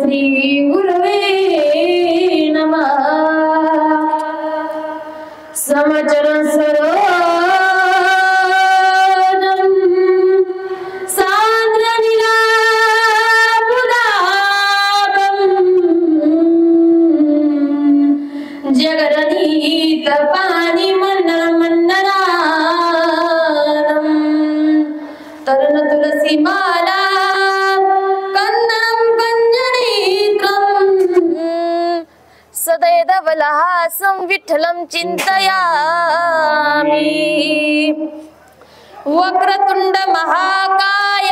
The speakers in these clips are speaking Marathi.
श्री गुरवे नमः। समचरण सरोजं सान्द्र नीलापुलाभं जगदनीत पानि मंडल मंडलानं तरुण तुलसी माला सदैवलहासं विठ्ठलं चिन्तयामि। वक्रतुंड महाकाय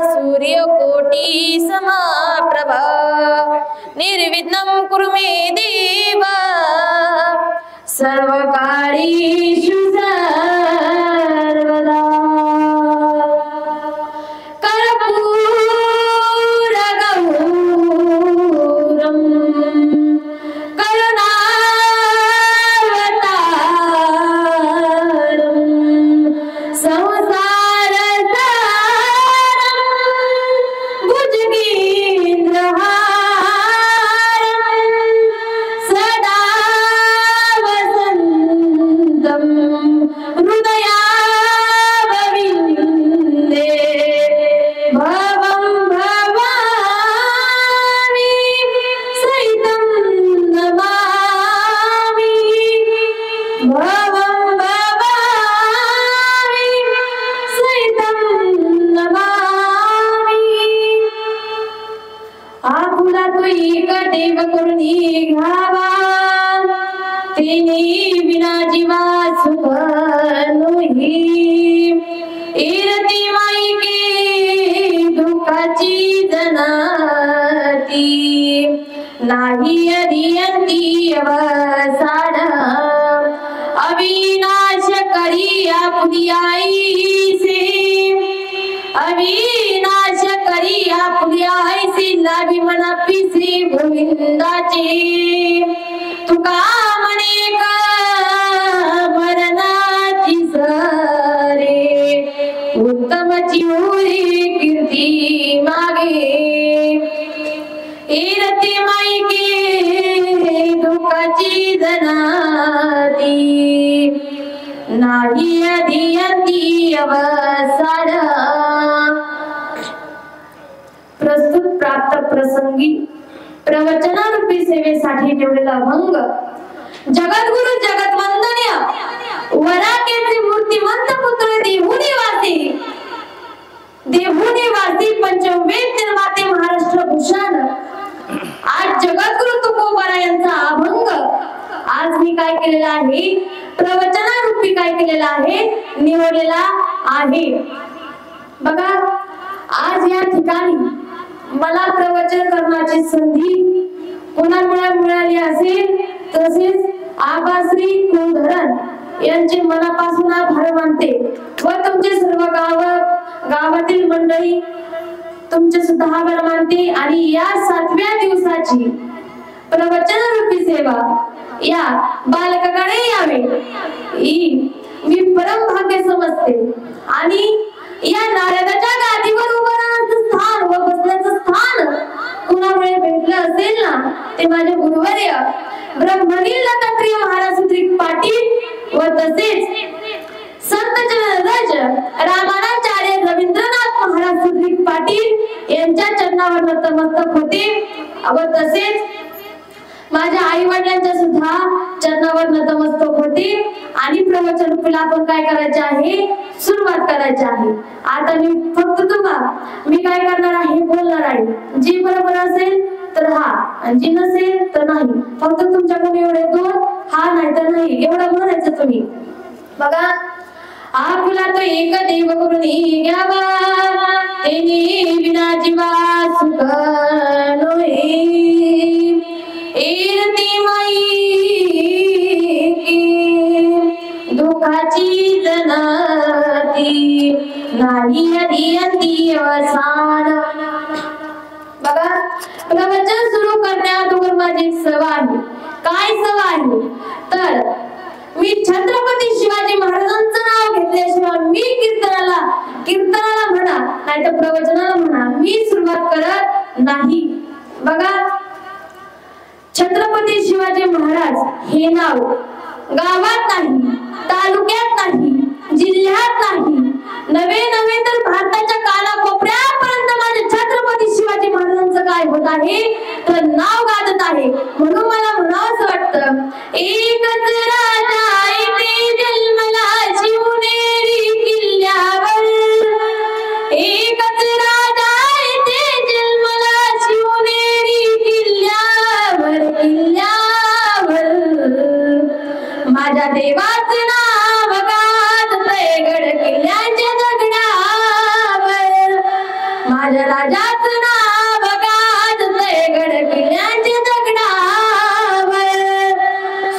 सूर्यकोटि समप्रभा निर्विघ्नं कुरु मे देव सर्वकार्येषु सर्वदा। नाही अधियंती अवसान अविनाश करिया पुलियाईसे अविनाश करिया पुलियाईसे लाभी मना श्री गोविंदाचे तुका म्हणे का मरणाची सरे उत्तम चिमुरी कीर्ती मागे कीर्ती माई के दुःखाची जनाती नाही अधियंती अवसान। प्रस्तुत प्राप्त प्रसंगी प्रवचनारूपी सेवेसाठी ठेवलेला भंग जगद्गुरु जगतवंदनीय वराकेचे मूर्तिमंत पुत्र देहुनिवासी पंचवेद निर्माते महाराष्ट्र भूषण आज जगद्गुरु तुकोबारा यांचा अभंग आज मी काय केलेला आहे प्रवचनारूपी काय केलेला आहे निवडलेला आहे। बघा आज या ठिकाणी मला प्रवचन करण्याची संधी कोणामुळे मिळाली असेल तसेच आबाश्री कुलधरण यांचे मनापासून आभार मानते व तुमचे सर्व गावातील मंडळी तुमचे सुद्धा आभार मानते। आणि या 7व्या दिवसाची प्रवचनरूपी सेवा या बालकाकडे यावे ही मी परम भाग्य समजते। आणि या नारदाच्या गादीवर उभं राहण्याचं स्थान व बसण्याचं स्थान कुणामुळे भेटलं असेल ना ते माझे गुरुवर्य ब्रह्मलीन दत्तात्रेय महाराज सुत्रिक पाटील व तसेच संत जनरज रामानाचार्य रवींद्रनाथ महाराज सुत्रिक पाटील यांच्या चरणावर नतमस्तक होते व तसेच माझ्या आई वडिलांच्या सुद्धा चरणावर नतमस्तक होते। आणि प्रवचन रूपीला आपण काय करायचे आहे सुरुवात करायची आहे। आता मी फक्त मी काय करणार आहे बोलणार आहे जी बरोबर असेल तर हा आणि जी नसेल तर नाही। फक्त तुमच्याकडे एवढे दोन हा नाही तर नाही एवढं म्हणायचं तुम्ही। बघा आपुला तो एक देव करून घ्यावा तेने विना जीवा सुख नोहे कीर्ती माई दुःखाची जनाती नाही अधियंती अवसान। बघा प्रवचन सुरू करण्याअगोदर माझी एक सभा आहे। काय सभा आहे तर मी छत्रपती शिवाजी महाराजांचं नाव घेतल्याशिवाय मी कीर्तनाला म्हणा नाहीतर प्रवचनाला म्हणा मी सुरुवात करत नाही। बघा, छत्रपती शिवाजी महाराज हे नाव गावात नाही, तालुक्यात नाही, जिल्ह्यात नाही, नवे तर भारताच्या कानाकोपऱ्यापर्यंत माझे छत्रपती शिवाजी महाराजांचं काय होत आहे तर नाव गाजत आहे. म्हणून मला म्हणावंच वाटतं, एकच राजा इथे जन्मला शिवनेरी किल्ल्यावर, एकच राजा इथे जन्मला शिवनेरी किल्ल्यावर, किल्ल्यावर माझ्या देवाचं नाव गाजतंय गड किल्ल्याच्या दगडावर, माझ्या राजाचं नाव गाजतंय गड किल्ल्याच्या दगडावर.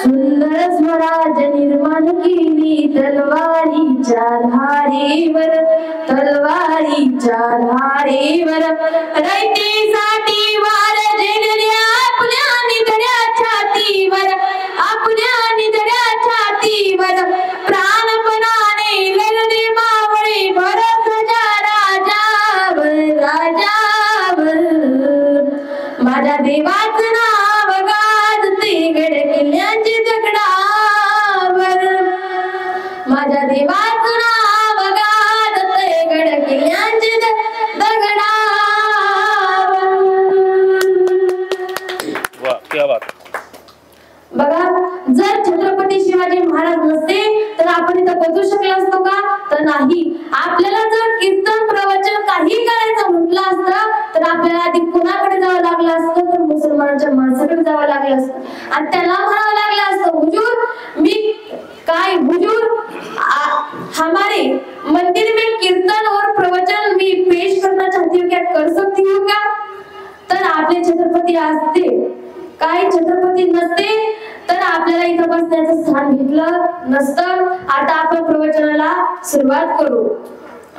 सुंदर स्वराज निर्माण केली तलवारीच्या धारेवर, तलवारीच्या धारेवर, रयतेसाठी वार झेलल्या आपल्या निधड्या छातीवर, आपल्या निधड्या छातीवर, प्राणपणाने लढले मावळे भरताच्या राजावर, राजावर माझ्या देवाचं नाव गाजते गड किल्ल्याच्या दगडावर, माझ्या देवाचं नाव गाजते गड किल्ल्याच्या दगडावर. वाह, क्या बात. बघा, जर छत्रपती शिवाजी महाराज नसते तर आपण इथं पोहोचू शकलो असतो का तर नाही. आपल्याला जर कीर्तन प्रवचन काही करायचं म्हटलं असतं तर आपल्याला आधी कुणाकडे जावं लागलं असतं तर मुसलमानाच्या माणसाकडे जावं लागलं असतं आणि त्याला म्हणावं लागलं असतं, हुजूर मी काय हुजूर हमारे मंदिर में कीर्तन और प्रवचन मी पेश करना चाहती हूँ, क्या कर सकती हूँ का. तर आपले छत्रपती असते, काही छत्रपती नसते तर आपल्याला इथं बसण्याचं स्थान भेटलं नसतं. आता आपण प्रवचनाला सुरुवात करू.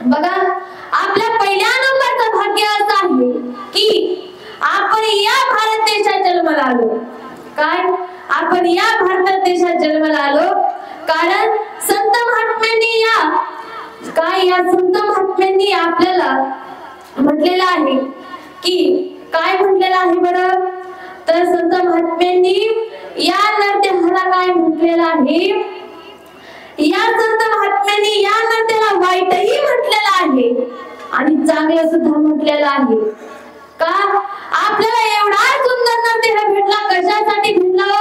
बघा, आपल्या पहिल्या नंबरचं भाग्य असं आहे की आपण या भारत देशात जन्माला आलो. काय, आपण या भारत देशात जन्माला आलो कारण संत महात्म्यांनी या संत महात्म्यांनी आपल्याला म्हटलेलं आहे की काय म्हटलेलं आहे बरं, तर संत महात्म्यांनी या नरदेहाला काय म्हटलेलं आहे, या संत महात्म्यांनी या नरदेहाला वाईटही म्हटलेलं आहे आणि चांगलं सुद्धा म्हटलेलं आहे. का, आपल्याला एवढा सुंदर नरदेह भेटला कशासाठी भेटला,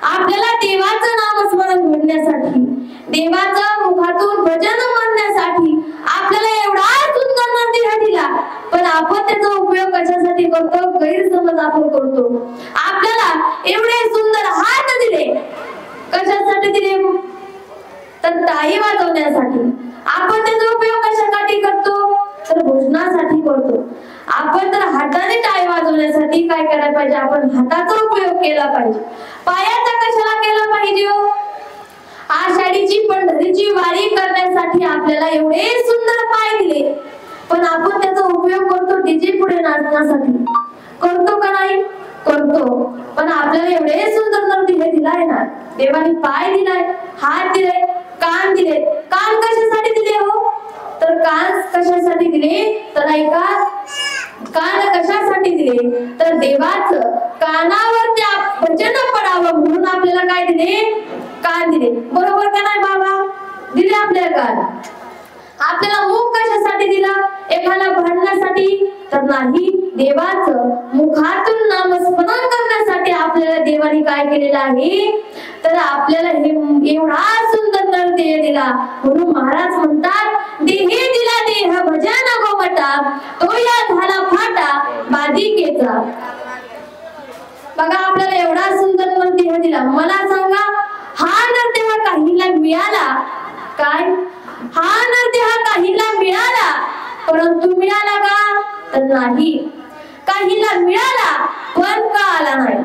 आपल्याला देवाचं नामस्मरण घडण्यासाठी, देवाचं मुखातून भजन म्हणण्यासाठी आपल्याला एवढा सुंदर नरदेह दिला. पण आपण त्याचा उपयोग कशासाठी करतो, गैरसमज आपण करतो. आपल्याला एवढे सुंदर हात दिले कशासाठी दिले तर टाळी वाजवण्यासाठी. आपण त्याचा उपयोग कशासाठी करतो तर भोजनासाठी करतो. आपण तर हाताने टाळी वाजवण्यासाठी काय करायला पाहिजे, आपण हाताचा उपयोग केला पाहिजे. पायाचा कशाला केला पाहिजे, आषाढीची पंढरीची वारी करण्यासाठी आपल्याला एवढे सुंदर पाय दिले पण आपण त्याचा उपयोग करतो डीजे पुढे नाचण्यासाठी. करतो का नाही, करतो. पण आपल्याला एवढे सुंदर नरदेह दिलाय ना, देवाने पाय दिलाय, हात दिले, कान दिले. कान कशासाठी दिले हो तर कान कशासाठी दिले तर ऐका, कान कशासाठी दिले तर देवाचं कानावर त्या भजन पडावं म्हणून आपल्याला काय दिले, कान दिले. बरोबर का नाही बाबा, दिले आपल्याला कान. आपल्याला मुख कशासाठी दिला, एखादा भांडण्यासाठी तर नाही, देवाचं मुखातून नामस्मरण करण्यासाठी आपल्याला देवाने काय केलेलं आहे तर आपल्याला हे एवढा सुंदर नरदेह दिला. म्हणून महाराज म्हणतात, देहे दिला देह भजन गोवटा, तो या झाला फाटा बाधिकेचा. बघा, आपल्याला एवढा सुंदर नरदेह दिला. मला सांगा, हा नरदेह काहीला मिळाला काय, हा नरदेह काहीला मिळाला परंतु मिळाला का तर नाही. काहीला मिळाला पण का आला नाही.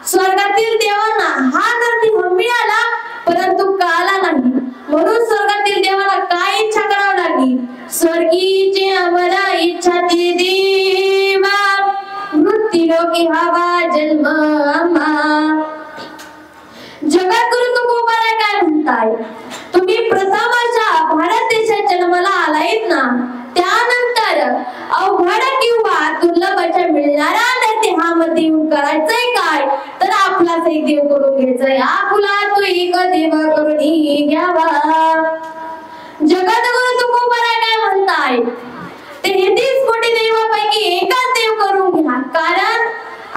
स्वर्गातील देवांना हा नरदेह मिळाला परंतु का आला नाही. म्हणून स्वर्गातील देवाला काय इच्छा करावी लागली, स्वर्गीचे आम्हाला इच्छा ते देवा, मृत्यूलोकी हवा जन्म आम्हा. जगद्गुरु तुकोबाराय काय म्हणताय, तुम्ही प्रथम अशा भारत देशात जन्माला आलायत ना, त्यानंतर अवघड किंवा दुर्लभ अशा मिळणाऱ्या देव करुणी घ्यावा. जगद्गुरु तुकोबाराय काय म्हणताय, 33 कोटी देवापैकी एकच देव करून घ्या. कारण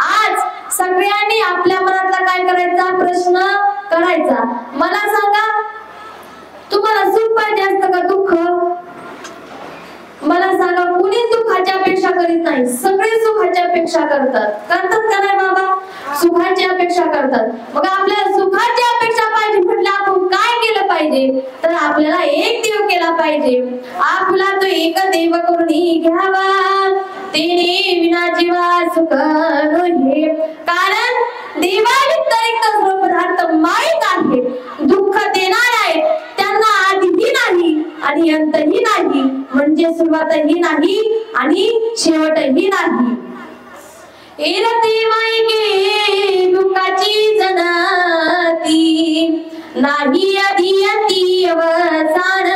आज सगळ्यांनी आपल्या मनातला काय करायचा प्रश्न करायचा. मला सांगा, तुम्हाला सुख पाहिजे असतं का दुःख? मला सांगा, कुणी दुःखाची अपेक्षा करीत नाही, सगळे सुखाची अपेक्षा करतात. करतात का नाही बाबा? सुखाची अपेक्षा करतात. मग आपल्याला सुखाची अपेक्षा पाहिजे म्हटलं आपण काय केलं पाहिजे, तर आपल्याला एक देव केला पाहिजे. आपला तो एक देव करून घ्यावा, तेने विना जीवा सुख नये. कारण देवा व्यतिरिक्त सर्व पदार्थ माईक आहे. दुःख देणार आहे त्यांना आदिही नाही आणि अंतही नाही, म्हणजे सुरुवातही नाही आणि शेवटही नाही. एरती मायके दुःखाची जनाती, नाही आधी अंती अवसान.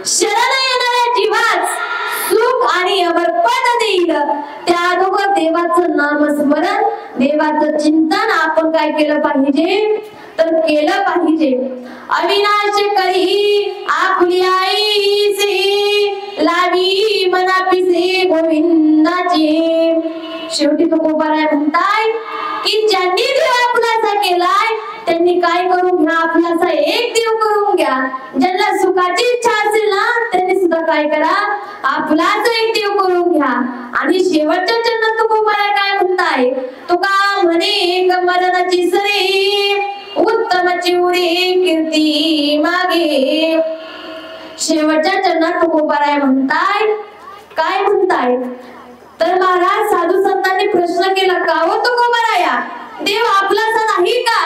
शरण येणाऱ्या जीवास सुख आणि अमरपद देईल. त्या दोघं देवाचं नामस्मरण, देवाचं चिंतन आपण काय केलं पाहिजे, तर केलं पाहिजे. अविनाश करी आपली आईसे, लावी मनापिसे गोविंदाचे. शेवटी तुकोबाराय म्हणताय की ज्यांनी देव आपलासा केलाय त्यांनी काय करून घ्या, आपलासा एक देव करून घ्या. ज्यांना सुखाची इच्छा असेल ना त्यांनी सुद्धा काय करा, आपलाच एक देव करून घ्या. आणि शेवटच्या चरणात तुकोबाराय काय म्हणताय, तुका म्हणे कमरणाची सरे, उत्तम चिवरे कीर्ती मागे. शेवटच्या चरणात तुकोबाराय म्हणताय, काय म्हणताय, तर महाराज साधू संतांनी प्रश्न केला, का हो तुकोबाराया, देव आपलासा नाही का?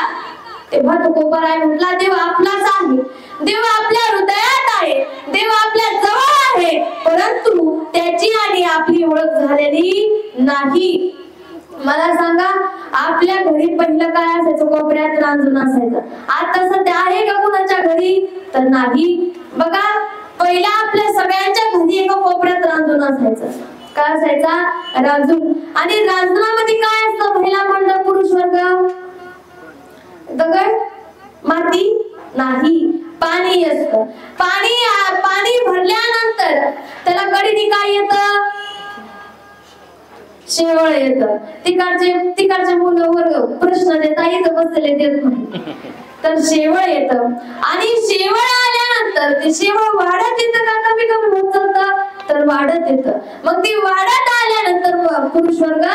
तेव्हा तुकोबाराय म्हटला, देव आपलाच आहे. देव आपल्या हृदयात आहे, देव आपल्या जवळ आहे, परंतु त्याची आणि आपली ओळख झालेली नाही. मला सांगा, आपल्या घरी पहिलं काय असायचं, कोपऱ्यात रांजण असायचं. आता सध्या आहे का कुणाच्या घरी, तर नाही. बघा, पहिला आपल्या सगळ्यांच्या घरी एका कोपऱ्यात रांजण असायचं. काय असायचा? रांजण. आणि रांजणामध्ये काय असतं, महिला मंडळ पुरुष वर्ग? दगड माती नाही, पाणी असतं. पाणी भरल्यानंतर त्याला कडीने काय येतं, शेवळ येतं. तिकडचे मुलं वर्ग प्रश्न देता इथं बसलेले देत नाही, तर शेवळ येतं. आणि शेवळ आल्यानंतर ते शेवळ वाढत येतं का कमी कमी होत जातं, तर वाढत येतं. मग ती वाढत आल्यानंतर पुरुष वर्ग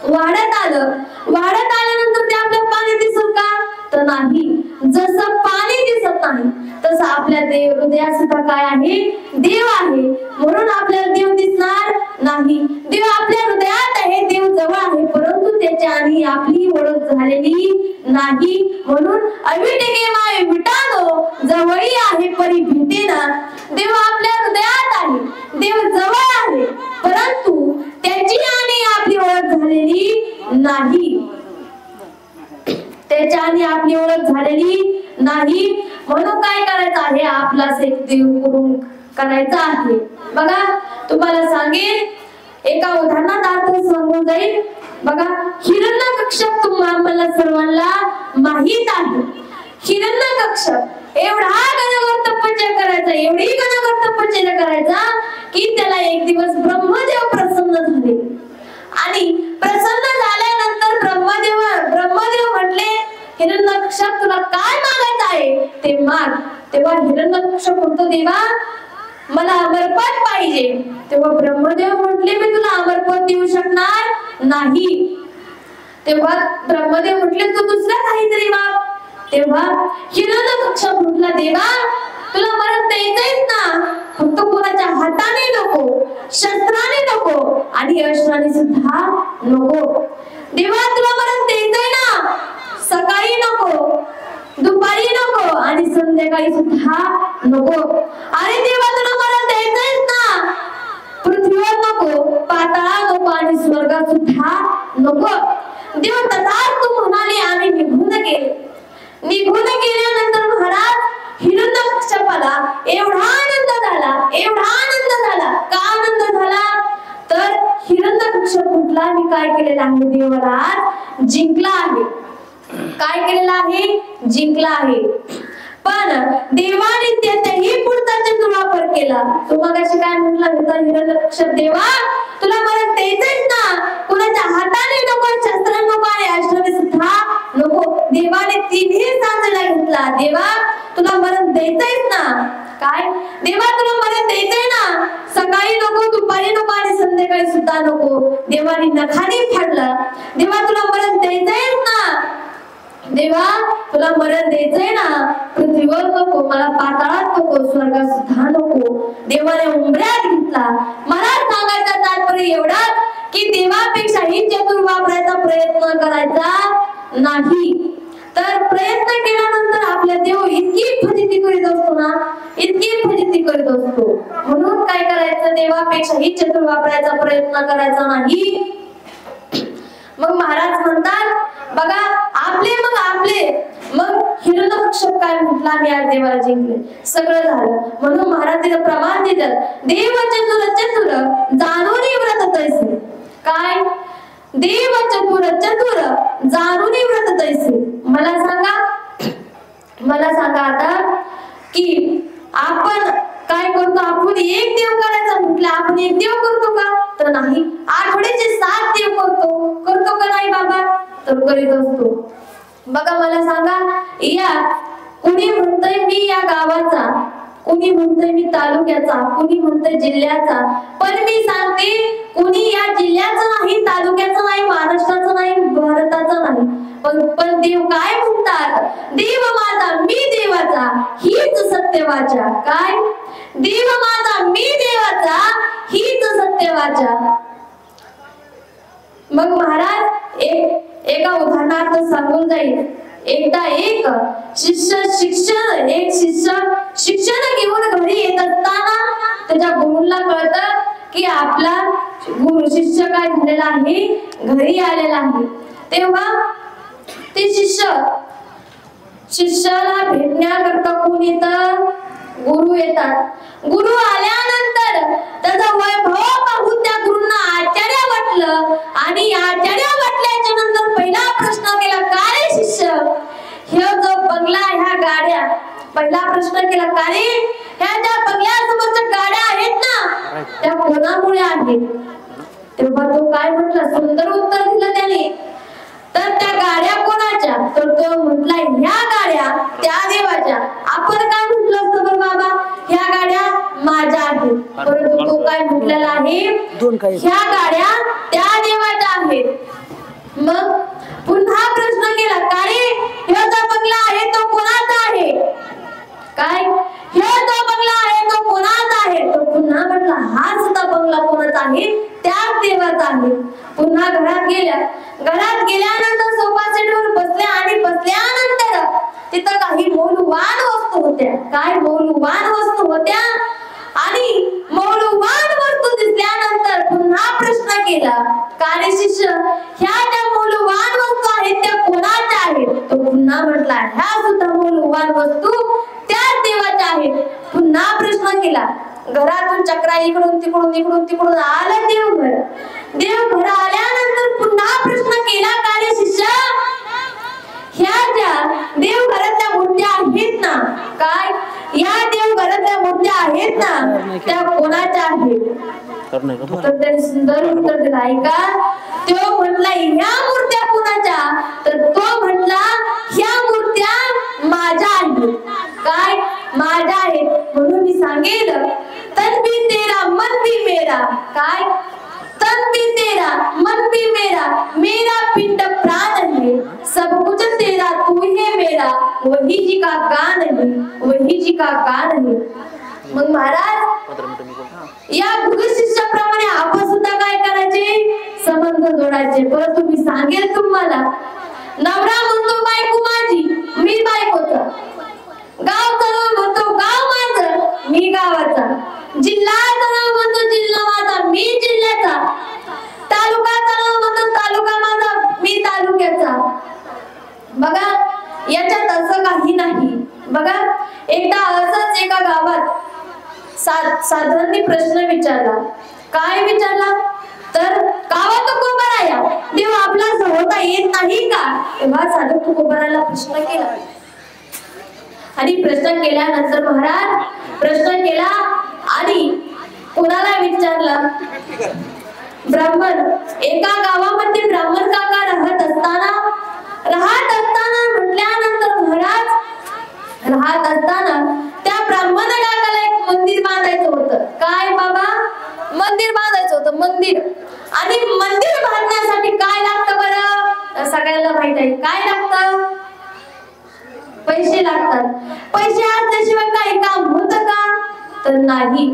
वाढत आल्यानंतर ते आपल्याला पाणी दिसत का, तर नाही. जसं पाणी दिसत नाही तसं आपल्या हृदयात सुद्धा काय आहे, देव आहे. म्हणून आपल्याला देव दिसणार नाही. देव आपल्या हृदयात आहे, देव जवळ आहे, परंतु त्याच्या आणि आपली ओळख झालेली नाही. म्हणून अविटेके माय विटानो, जवळी आहे परी भेटेना. देव आपल्या हृदयात आहे, देव जवळ आहे, परंतु त्याची आणि आपली ओळख झालेली नाही. त्याच्या आणि आपली ओळख झालेली नाही. म्हणून काय करायचं आहे, आपलाच एक देव करून करायचा आहे. बघा, तुम्हाला सांगेन, एका उदाहरणात अर्थ सांगून जाईल. बघा, हिरण्यकश्यप तुम्हाला सर्वांना माहित आहे. हिरण्यकश्यप एवढा घनघोर तपश्चर्या करायचा, एवढी घनघोर तपश्चर्या करायचा की त्याला एक दिवस ब्रह्मदेव प्रसन्न झाले. आणि प्रसन्न झाल्यानंतर ब्रह्मदेव म्हटले, हिरण्यकश्यप तुला काय मागायचं आहे ते माग. तेव्हा हिरण्यकश्यप म्हणतो, देवा मला अमरपद पाहिजे. तेव्हा ब्रह्मदेव म्हटले, मी तुला अमरपद देऊ शकणार नाही. तेव्हा ब्रह्मदेव म्हटले, तू दुसरा काहीतरी माग. तेव्हा हिरण्यकश्यप म्हटला, देवा तुला मरण द्यायचंय ना, फक्त कोणाच्या हाताने नको, शस्त्राने नको आणि अश्वाने सुद्धा नको. देवा तुला मरण द्यायचंय ना, सकाळी नको, दुपारी नको आणि संध्याकाळी सुद्धा नको. अरे देवा तुला मरण द्यायचंय ना, पृथ्वीवर नको, पाताळात नको आणि स्वर्गात सुद्धा नको. देव तथास्तु म्हणाले आणि निघून गेल्यानंतर महाराज हिरण्यकश्यपाला एवढा आनंद झाला. का आनंद झाला, तर हिरण्यकश्यप म्हटला, मी काय केलेलं आहे, देवाला आज जिंकला आहे. काय केलेलं आहे, जिंकला आहे, पण देवाने त्याचाही पुढचा चतुर्वापर केला. तो मगाशी काय म्हटला होता हिरण्यकश्यप, देवा तुला मरण द्यायचंच ना, कुणाच्या हाताने नको, शस्त्र नको आणि अश्व सुद्धा नको. देवाने तिन्ही सांगला घेतला, देवा तुला मरण द्यायचंच ना. काय देवा तुला मरण द्यायचंय ना, सकाळी नको, दुपारी नको आणि संध्याकाळी सुद्धा नको. देवाने नखाने फाडलं, देवा तुला मरण द्यायचंय ना, देवा तुला मरण द्यायचंय ना, पृथ्वीवर नको, मला पाताळात नको, स्वर्गात सुद्धा नको. देवाने उंबऱ्यात घेतला. मला सांगायचं तात्पर्य एवढाच की देवापेक्षाही चतुर वापरायचा प्रयत्न करायचा नाही. तर प्रयत्न केल्यानंतर आपला देव इतकी फजिती करीत असतो ना, इतकी फजिती करीत असतो. म्हणून काय करायचं, देवापेक्षाही चतुर वापरायचा प्रयत्न करायचा नाही. मग महाराज म्हणतात बघा, आपले मग हिरण्यकश्यप काय म्हटला, मी आज देवाला जिंकले, सगळं झालं. म्हणून महाराज तिथं प्रमाण देतात, देव चतुर चतुर जाणून व्रत तैसे. काय देव चतुर चतुर जाणून व्रत तैसे. मला सांगा आता की आपण काय करतो, आपण एक देव करायचा म्हटलं, आपण एक देव करतो का? तर नाही. आठवड्याचे 7 देव करतो का नाही बाबा? तर करीत असतो. बघा मला सांगा, या कुणी म्हणतंय मी या गावाचा, कुणी म्हणतंय मी तालुक्याचा, कुणी म्हणतंय जिल्ह्याचा, पण मी सांगते कुणी या जिल्ह्याचं नाही, तालुक्याचं नाही, महाराष्ट्राचं नाही, भारताचं नाही. पण देव काय म्हणतात, देव माझा मी देवाचा हीच सत्यवाचा. काय देव माझा मी देवाचा हीच सत्यवाचा. मग महाराज एका उदाहरणार्थ सांगून जाईल. एकदा एक शिष्य शिक्षण घेऊन घरी येत असताना त्याच्या गुरुला कळतं की आपला गुरु शिष्य काय झालेला आहे, घरी आलेला आहे. तेव्हा ते शिष्याला भेटण्याकरता कोण येतं, गुरु येतात. गुरु आल्यानंतर त्याचा वैभव पाहून त्या गुरूंना आश्चर्य वाटलं आणि आश्चर्य वाटल्याच्या नंतर पहिला प्रश्न केला, काय शिष्य हे जो बंगला, ह्या गाड्या, पहिला प्रश्न केला, का रे ह्या ज्या बंगल्यासमोरच्या गाड्या आहेत ना, त्या कोणामुळे आहेत? तेव्हा तो काय म्हटला, सुंदर उत्तर दिलं त्याने. तर त्या गाड्या कोणाच्या? तर तो म्हटला, ह्या गाड्या त्या देवाच्या. आपण काय म्हटलं असतं बरं बाबा, ह्या गाड्या माझ्या आहेत. परंतु तो काय म्हटलेला आहे, ह्या गाड्या त्या देवाच्या आहेत. मग पुन्हा प्रश्न केला, का रे ह्यो जो बंगला आहे तो कोणाचा आहे? काय ह्यो जो बंगला आहे तो कोणाचा आहे? तो पुन्हा म्हटला, हा सुद्धा बंगला कोणाचा आहे? त्याच देवाचा आहे. पुन्हा घरात गेल्यानंतर सोफा सेटवर बसल्या आणि बसल्यानंतर तिथं काही मौल्यवान वस्तू होत्या. काय मौल्यवान वस्तू होत्या? आणि मौल्यवान वस्तू दिसल्यानंतर पुन्हा प्रश्न केला, का रे शिष्य ह्या ज्या मौल्यवान वस्तू आहेत त्या कोणाच्या आहेत? तो पुन्हा म्हटला, ह्या सुद्धा मौल्यवान वस्तू त्याच देवाच्या आहेत. पुन्हा प्रश्न केला. घरातून चक्रा इकडून तिकडून आलं देवघर आल्यानंतर पुन्हा प्रश्न केला, का रे शिष्य ह्या ज्या देवघरातल्या मूर्त्या आहेत ना, काय या देवघरातल्या मूर्त्या आहेत ना, त्या कोणाच्या आहेत? तर त्याने सुंदर उत्तर दिलं. ऐका, तो म्हटला, ह्या मूर्त्या कोणाच्या? तर तो म्हटला, ह्या मूर्त्या माझ्या आहेत. काय माझ्या आहेत. म्हणून मी सांगेल, तन भी तेरा मन भी मेरा. काय तन भी तेरा मन भी मेरा, मेरा पिंड प्राण है, सब कुछ तेरा तू है मेरा, वही जी का गान है, वही जी का गान है. मग महाराज या गुरु शिष्याप्रमाणे आपण सुद्धा काय करायचे, संबंध जोडायचे. परंतु मी सांगेल तुम्हाला, नवरा म्हणतो बायको माझी, मी बायकोचा. गावचा म्हणतो गाव माझं, मी गावाचा. जिल्ह्याचा म्हणतो जिल्हा माझा, मी जिल्ह्याचा. तालुकाचा म्हणतो तालुका माझा, मी तालुक्याचा. बघा याच्यात असं काही नाही. बघा एकदा असंच एका गावात साधारण प्रश्न विचारला. काय विचारला? तर गावात तुकोबाराया देव आपला होता येत नाही का? तेव्हा साधू तुकोबाराला प्रश्न केला, आणि प्रश्न केल्यानंतर महाराज प्रश्न केला आणि कोणाला विचारला? ब्राह्मण. एका गावामध्ये ब्राह्मण काका राहत असताना म्हटल्यानंतर महाराज राहत असताना त्या ब्राह्मण काकाला एक मंदिर बांधायचं होतं. काय बाबा? मंदिर बांधायचं होतं. मंदिर. आणि मंदिर बांधण्यासाठी काय लागतं बरं? सगळ्यांना माहित आहे. काय लागतं? पैसे लागतात. पैसे असल्याशिवाय काही काम होतं का? तर नाही.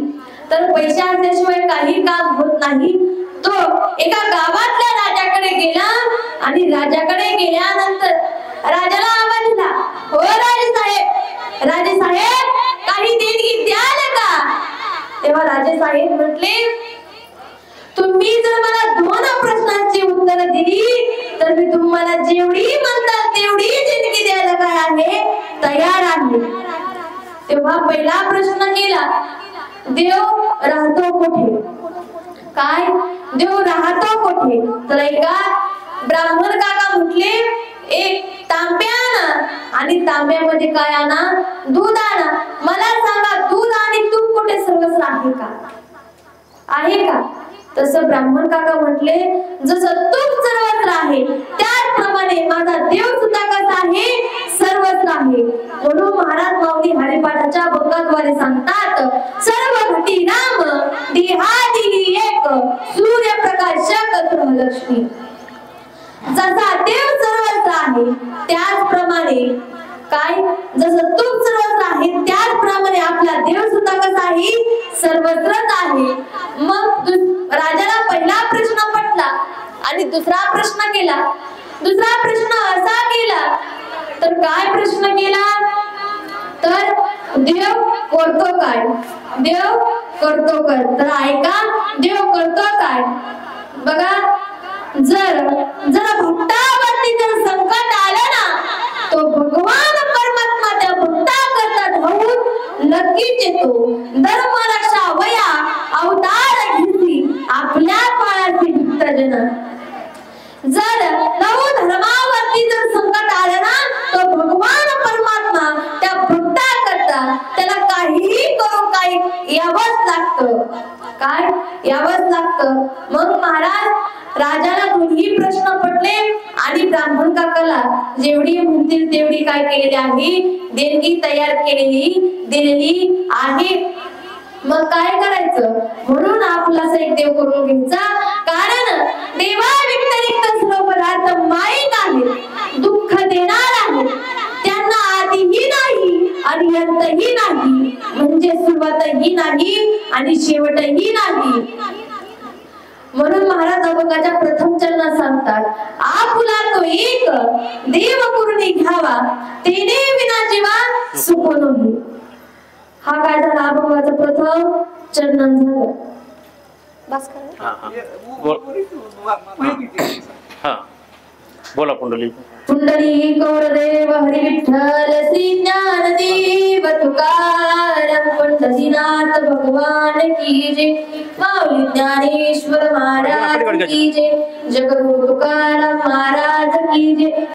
तर पैसे असल्याशिवाय काही काम होत नाही. तो एका गावातल्या राजाकडे गेला आणि राजाकडे गेल्यानंतर राजाला आवाज दिला, हो राजे साहेब काही देणगी द्याल का? तेव्हा राजे साहेब म्हटले, तुम्ही जर मला 2 प्रश्नांची उत्तरं दिली तर मी तुम्हाला जेवढी म्हणतात तेवढी देणगी द्यायला काय आहे? तयार आहे. तेव्हा पहिला प्रश्न केला, देव राहतो कुठे? काय? देव राहतो कुठे? तर ऐका, ब्राह्मण काका म्हटले, एक तांब्या आणा आणि तांब्यामध्ये काय आणा? दूध आणा. मला सांगा, दूध आणि तूप कुठे सर्वस्व आहे का? आहे का? तसं ब्राह्मण काका म्हटले, जसं तूप सर्वस्व आहे त्याचप्रमाणे माझा देव सुद्धा कसा आहे? सर्वस्व आहे. म्हणून महाराज माऊली हरिपाठाच्या भंगाद्वारे सांगतात, सर्व घटी राम देहादिली एक सूर्यप्रकाशक गृहलक्ष्मी. जसा देव सर्वस्व आहे त्याचप्रमाणे काय? जसं तूप सर्वस्व आहे त्याचप्रमाणे आपला देव सुद्धा कसा आहे? सर्वस्वच आहे. मग राजाला पहिला प्रश्न पटला आणि दुसरा प्रश्न केला. दुसरा प्रश्न असा केला, तर काय प्रश्न केला? तर देव करतो काय? देव करतो काय? तर ऐका, देव करतो काय? बघा, जर भक्तावरती जर संकट आलं ना, तो भगवान परमात्मा त्या भक्ताकरता धावून नक्कीच येतो. धर्म रक्षा वया अवतार घेतली आपल्या पायाची भक्तजन. जर धर्मावरती जर संकट आलं ना, तो भगवान परमात्मा त्या भक्ताकरता त्याला काहीही करून काही यावंच लागतं. काय? यावंच लागतं. मग महाराज राजाला दोन्ही प्रश्न पटले आणि ब्राह्मण काकाला जेवढी म्हणतील तेवढी काय केलेली आहे? देणगी तयार दिलेली आहे. मग काय करायचं? म्हणून आपला एक देव करून घ्यायचा. कारण देवा व्यतिरिक्त सर्व पदार्थ माईक आहे, दुःख देणार आहे. त्यांना आदिही नाही आणि अंतही नाही, म्हणजे सुरुवातही नाही आणि शेवटही नाही. म्हणून महाराज अभंगाच्या प्रथम चरणात सांगतात, आपुला तो एक देव करून घ्यावा, तेने विना जीवा सुख नाही. हा काय झाला? अभंगाचं प्रथम चरण झालं. बस बोला पुंडली. पुंडली गौरदेव हरी विठ्ठल श्री ज्ञानदेव तुकाराम पंढरीनाथ भगवान की जय. माऊली ज्ञानेश्वर महाराज की जय. जगद्गुरु तुकाराम महाराज की जय.